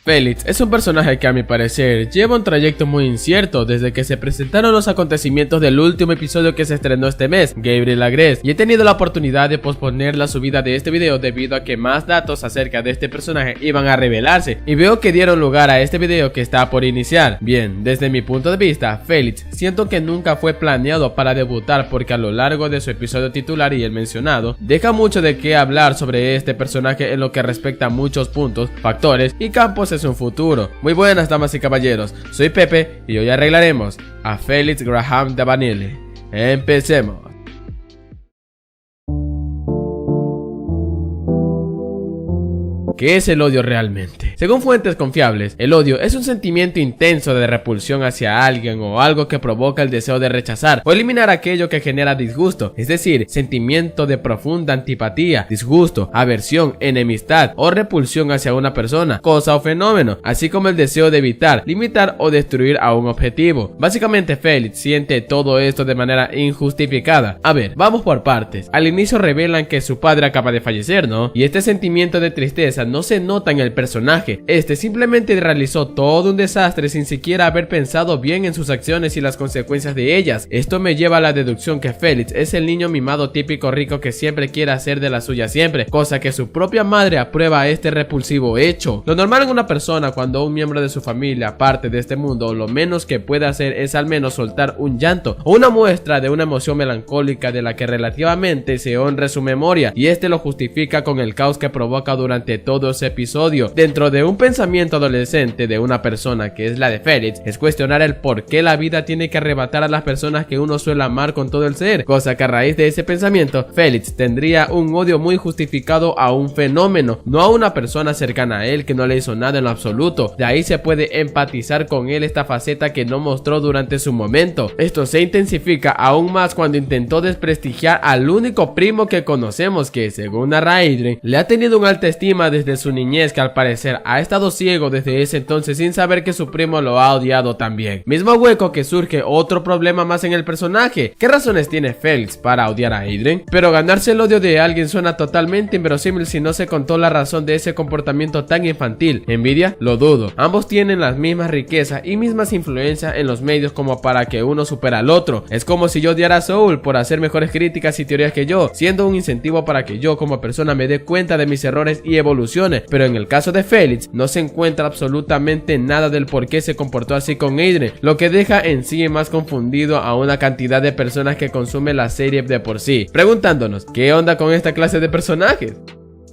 Felix es un personaje que a mi parecer lleva un trayecto muy incierto desde que se presentaron los acontecimientos del último episodio que se estrenó este mes, Gabriel Agreste, y he tenido la oportunidad de posponer la subida de este video debido a que más datos acerca de este personaje iban a revelarse y veo que dieron lugar a este video que está por iniciar. Bien, desde mi punto de vista, Felix siento que nunca fue planeado para debutar porque a lo largo de su episodio titular y el mencionado, deja mucho de qué hablar sobre este personaje en lo que respecta a muchos puntos, factores y campos en su futuro. Muy buenas damas y caballeros, soy Pepe y hoy arreglaremos a Felix Graham Davanille. Empecemos. ¿Qué es el odio realmente? Según fuentes confiables, el odio es un sentimiento intenso de repulsión hacia alguien o algo que provoca el deseo de rechazar o eliminar aquello que genera disgusto, es decir, sentimiento de profunda antipatía, disgusto, aversión, enemistad o repulsión hacia una persona, cosa o fenómeno, así como el deseo de evitar, limitar o destruir a un objetivo. Básicamente Felix siente todo esto de manera injustificada. A ver, vamos por partes. Al inicio revelan que su padre acaba de fallecer, ¿no? Y este sentimiento de tristeza no se nota en el personaje. Este simplemente realizó todo un desastre sin siquiera haber pensado bien en sus acciones y las consecuencias de ellas. Esto me lleva a la deducción que Felix es el niño mimado típico rico que siempre quiere hacer de la suya siempre, cosa que su propia madre aprueba este repulsivo hecho. Lo normal en una persona cuando un miembro de su familia parte de este mundo, lo menos que puede hacer es al menos soltar un llanto o una muestra de una emoción melancólica de la que relativamente se honre su memoria, y este lo justifica con el caos que provoca durante todo ese episodio. Dentro de un pensamiento adolescente de una persona que es la de Felix, es cuestionar el por qué la vida tiene que arrebatar a las personas que uno suele amar con todo el ser, cosa que a raíz de ese pensamiento, Felix tendría un odio muy justificado a un fenómeno, no a una persona cercana a él que no le hizo nada en lo absoluto. De ahí se puede empatizar con él esta faceta que no mostró durante su momento. Esto se intensifica aún más cuando intentó desprestigiar al único primo que conocemos que, según narra Adrien, le ha tenido una alta estima desde su niñez, que al parecer ha estado ciego desde ese entonces sin saber que su primo lo ha odiado también. Mismo hueco que surge otro problema más en el personaje. ¿Qué razones tiene Felix para odiar a Adrien? Pero ganarse el odio de alguien suena totalmente inverosímil si no se contó la razón de ese comportamiento tan infantil. ¿Envidia? Lo dudo. Ambos tienen las mismas riquezas y mismas influencias en los medios como para que uno supera al otro. Es como si yo odiara a Soul por hacer mejores críticas y teorías que yo, siendo un incentivo para que yo como persona me dé cuenta de mis errores y evolucione. Pero en el caso de Felix no se encuentra absolutamente nada del por qué se comportó así con Adrien, lo que deja en sí más confundido a una cantidad de personas que consume la serie de por sí, preguntándonos ¿qué onda con esta clase de personajes?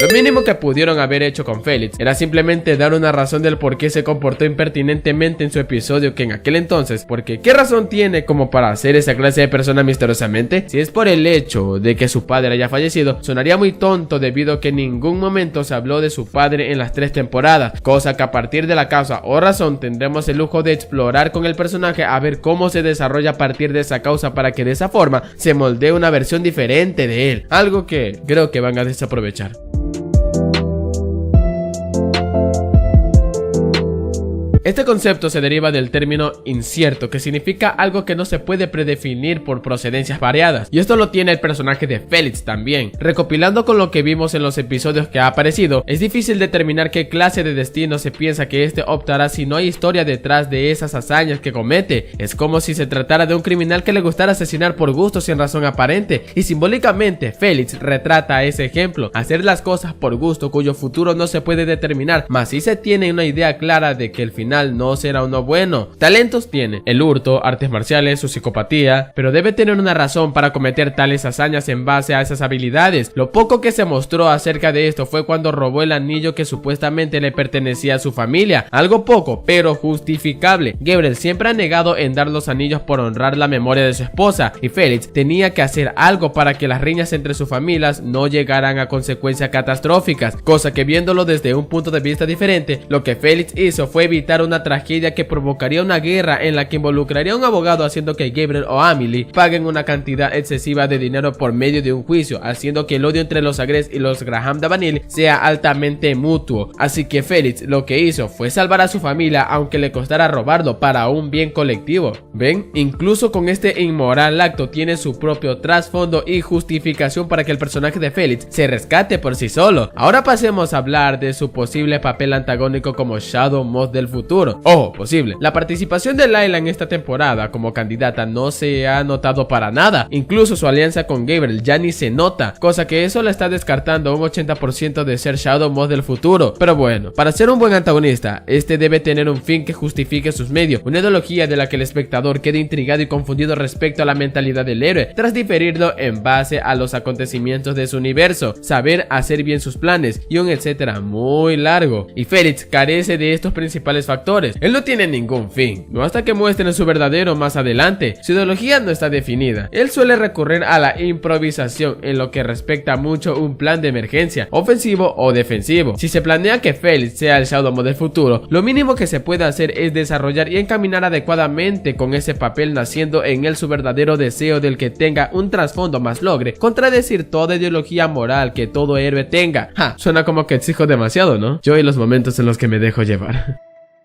Lo mínimo que pudieron haber hecho con Felix era simplemente dar una razón del por qué se comportó impertinentemente en su episodio que en aquel entonces, porque ¿qué razón tiene como para hacer esa clase de persona misteriosamente? Si es por el hecho de que su padre haya fallecido, sonaría muy tonto debido a que en ningún momento se habló de su padre en las 3 temporadas, cosa que a partir de la causa o razón tendremos el lujo de explorar con el personaje a ver cómo se desarrolla a partir de esa causa para que de esa forma se moldee una versión diferente de él, algo que creo que van a desaprovechar. Este concepto se deriva del término incierto, que significa algo que no se puede predefinir por procedencias variadas, y esto lo tiene el personaje de Felix también. Recopilando con lo que vimos en los episodios que ha aparecido, es difícil determinar qué clase de destino se piensa que este optará si no hay historia detrás de esas hazañas que comete. Es como si se tratara de un criminal que le gustara asesinar por gusto sin razón aparente, y simbólicamente Felix retrata a ese ejemplo, hacer las cosas por gusto cuyo futuro no se puede determinar, mas sí se tiene una idea clara de que el final no será uno bueno. Talentos tiene: el hurto, artes marciales, su psicopatía, pero debe tener una razón para cometer tales hazañas en base a esas habilidades. Lo poco que se mostró acerca de esto fue cuando robó el anillo que supuestamente le pertenecía a su familia, algo poco pero justificable. Gabriel siempre ha negado en dar los anillos por honrar la memoria de su esposa, y Felix tenía que hacer algo para que las riñas entre sus familias no llegaran a consecuencias catastróficas, cosa que viéndolo desde un punto de vista diferente, lo que Felix hizo fue evitar una tragedia que provocaría una guerra en la que involucraría a un abogado, haciendo que Gabriel o Amelie paguen una cantidad excesiva de dinero por medio de un juicio, haciendo que el odio entre los Agreste y los Graham Davanille sea altamente mutuo. Así que Felix lo que hizo fue salvar a su familia, aunque le costara robarlo para un bien colectivo. ¿Ven? Incluso con este inmoral acto tiene su propio trasfondo y justificación para que el personaje de Felix se rescate por sí solo. Ahora pasemos a hablar de su posible papel antagónico como Shadow Moth del futuro. Ojo, posible. La participación de Layla en esta temporada como candidata no se ha notado para nada. Incluso su alianza con Gabriel ya ni se nota, cosa que eso la está descartando un 80% de ser Shadow Moth del futuro. Pero bueno, para ser un buen antagonista, este debe tener un fin que justifique sus medios, una ideología de la que el espectador quede intrigado y confundido respecto a la mentalidad del héroe, tras diferirlo en base a los acontecimientos de su universo, saber hacer bien sus planes y un etcétera muy largo. Y Felix carece de estos principales factores. Él no tiene ningún fin, no hasta que muestren su verdadero más adelante. Su ideología no está definida. Él suele recurrir a la improvisación en lo que respecta mucho un plan de emergencia, ofensivo o defensivo. Si se planea que Felix sea el Shadow Moth del futuro, lo mínimo que se puede hacer es desarrollar y encaminar adecuadamente con ese papel, naciendo en él su verdadero deseo del que tenga un trasfondo más logre contradecir toda ideología moral que todo héroe tenga. Suena como que exijo demasiado, ¿no? Yo y los momentos en los que me dejo llevar.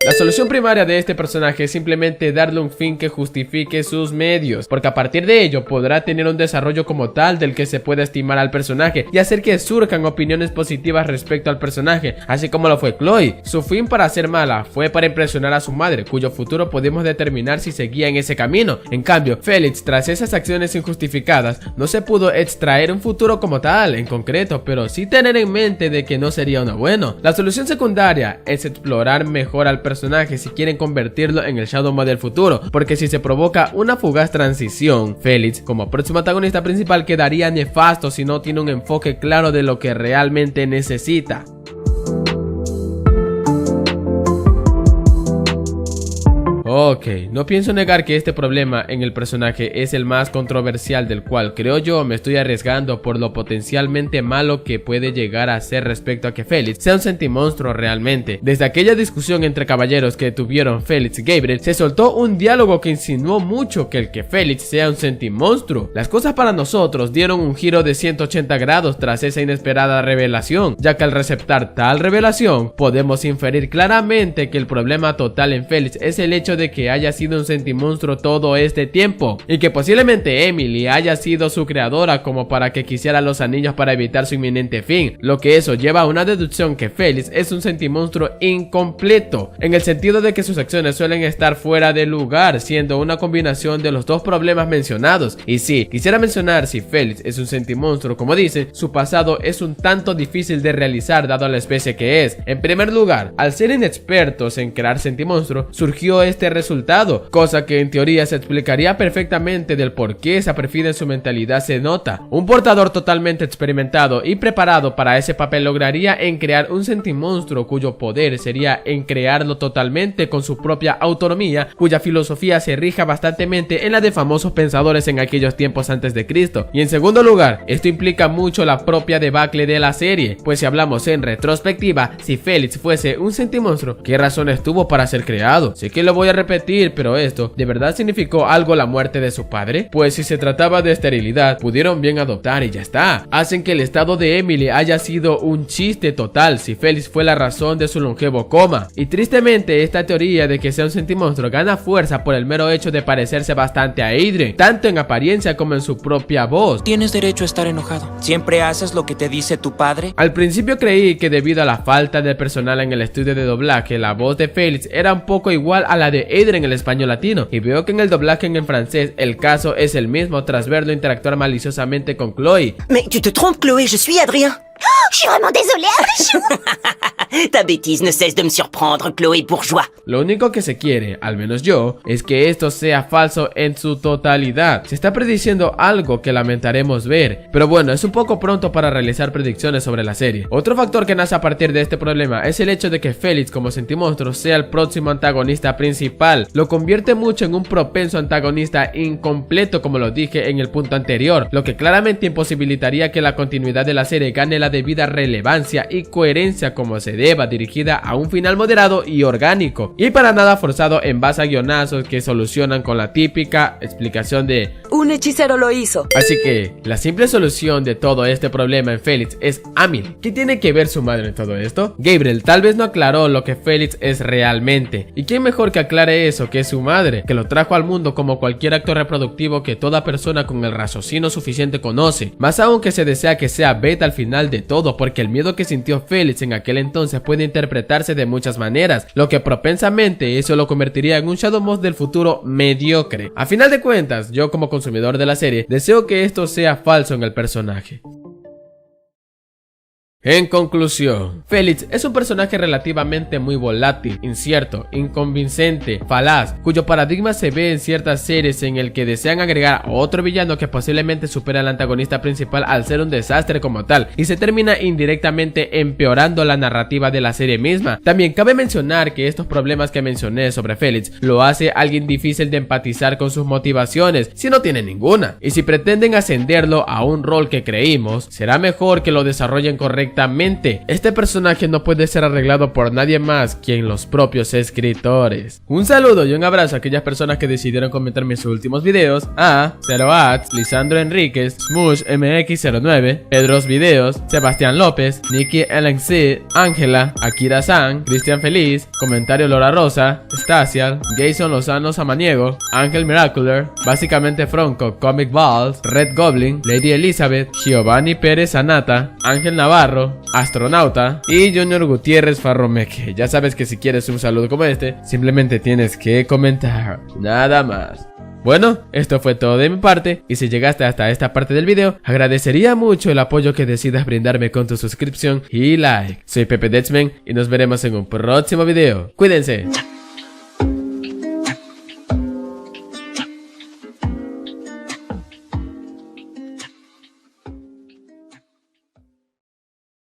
La solución primaria de este personaje es simplemente darle un fin que justifique sus medios, porque a partir de ello podrá tener un desarrollo como tal del que se pueda estimar al personaje y hacer que surjan opiniones positivas respecto al personaje, así como lo fue Chloe. Su fin para ser mala fue para impresionar a su madre, cuyo futuro podemos determinar si seguía en ese camino. En cambio, Felix, tras esas acciones injustificadas, no se pudo extraer un futuro como tal en concreto, pero sí tener en mente de que no sería uno bueno. La solución secundaria es explorar mejor al personaje si quieren convertirlo en el Shadow Moth del futuro, porque si se provoca una fugaz transición, Felix como próximo antagonista principal quedaría nefasto si no tiene un enfoque claro de lo que realmente necesita. Ok, no pienso negar que este problema en el personaje es el más controversial, del cual creo yo me estoy arriesgando por lo potencialmente malo que puede llegar a ser respecto a que Felix sea un sentimonstruo realmente. Desde aquella discusión entre caballeros que tuvieron Felix y Gabriel, se soltó un diálogo que insinuó mucho que el que Felix sea un sentimonstruo. Las cosas para nosotros dieron un giro de 180 grados tras esa inesperada revelación, ya que al receptar tal revelación podemos inferir claramente que el problema total en Felix es el hecho de que haya sido un sentimonstruo todo este tiempo, y que posiblemente Emily haya sido su creadora como para que quisiera los anillos para evitar su inminente fin, lo que eso lleva a una deducción que Felix es un sentimonstruo incompleto, en el sentido de que sus acciones suelen estar fuera de lugar, siendo una combinación de los dos problemas mencionados. Y sí, quisiera mencionar, si Felix es un sentimonstruo como dice, su pasado es un tanto difícil de realizar dado la especie que es. En primer lugar, al ser inexpertos en crear sentimonstruos, surgió este resultado, cosa que en teoría se explicaría perfectamente del por qué esa perfida en su mentalidad se nota. Un portador totalmente experimentado y preparado para ese papel lograría en crear un sentimonstruo cuyo poder sería en crearlo totalmente con su propia autonomía, cuya filosofía se rija bastantemente en la de famosos pensadores en aquellos tiempos antes de Cristo. Y en segundo lugar, esto implica mucho la propia debacle de la serie, pues si hablamos en retrospectiva, si Felix fuese un sentimonstruo, ¿qué razones tuvo para ser creado? Sé que lo voy a repetir, pero esto, ¿de verdad significó algo la muerte de su padre? Pues si se trataba de esterilidad, pudieron bien adoptar y ya está. Hacen que el estado de Emily haya sido un chiste total si Felix fue la razón de su longevo coma. Y tristemente esta teoría de que sea un sentimonstruo gana fuerza por el mero hecho de parecerse bastante a Adrien, tanto en apariencia como en su propia voz. Tienes derecho a estar enojado. ¿Siempre haces lo que te dice tu padre? Al principio creí que debido a la falta de personal en el estudio de doblaje, la voz de Felix era un poco igual a la de Adrien en el español latino, y veo que en el doblaje en francés el caso es el mismo tras verlo interactuar maliciosamente con Chloe. Mais tu te trompes, Chloé, je suis Adrien. Oh, je suis vraiment désolée. Ta bêtise ne cesse de me surprendre, Chloé bourgeois. Lo único que se quiere, al menos yo, es que esto sea falso en su totalidad. Se está prediciendo algo que lamentaremos ver, pero bueno, es un poco pronto para realizar predicciones sobre la serie. Otro factor que nace a partir de este problema es el hecho de que Felix como sentimonstruo sea el próximo antagonista principal. Lo convierte mucho en un propenso antagonista incompleto, como lo dije en el punto anterior, lo que claramente imposibilitaría que la continuidad de la serie gane la debida relevancia y coherencia como se deba, dirigida a un final moderado y orgánico, y para nada forzado en base a guionazos que solucionan con la típica explicación de un hechicero lo hizo. Así que la simple solución de todo este problema en Felix es Amelie. ¿Qué tiene que ver su madre en todo esto? Gabriel tal vez no aclaró lo que Felix es realmente, y quién mejor que aclare eso que su madre, que lo trajo al mundo como cualquier acto reproductivo que toda persona con el raciocinio suficiente conoce, más aún que se desea que sea Beth al final de todo, porque el miedo que sintió Felix en aquel entonces puede interpretarse de muchas maneras, lo que propensamente eso lo convertiría en un Shadow Moth del futuro mediocre. A final de cuentas, yo como consumidor de la serie, deseo que esto sea falso en el personaje. En conclusión, Felix es un personaje relativamente muy volátil, incierto, inconvincente, falaz, cuyo paradigma se ve en ciertas series en el que desean agregar a otro villano que posiblemente supera al antagonista principal al ser un desastre como tal, y se termina indirectamente empeorando la narrativa de la serie misma. También cabe mencionar que estos problemas que mencioné sobre Felix lo hace alguien difícil de empatizar con sus motivaciones, si no tiene ninguna, y si pretenden ascenderlo a un rol que creímos, será mejor que lo desarrollen correctamente. Este personaje no puede ser arreglado por nadie más que los propios escritores. Un saludo y un abrazo a aquellas personas que decidieron comentar mis últimos videos: a Zero Ads, Lisandro Enríquez, Smush MX09, Pedros Videos, Sebastián López, Nikki LNC, Ángela, Akira San, Cristian Feliz, Comentario Lora Rosa, Stasial, Jason Lozano Samaniego, Ángel Miracular, Básicamente Fronco, Comic Balls, Red Goblin, Lady Elizabeth, Giovanni Pérez Anata, Ángel Navarro, Astronauta y Junior Gutiérrez Farromeque. Ya sabes que si quieres un saludo como este, simplemente tienes que comentar, nada más. Bueno, esto fue todo de mi parte, y si llegaste hasta esta parte del video, agradecería mucho el apoyo que decidas brindarme con tu suscripción y like. Soy Pepe Deadsman y nos veremos en un próximo video. Cuídense.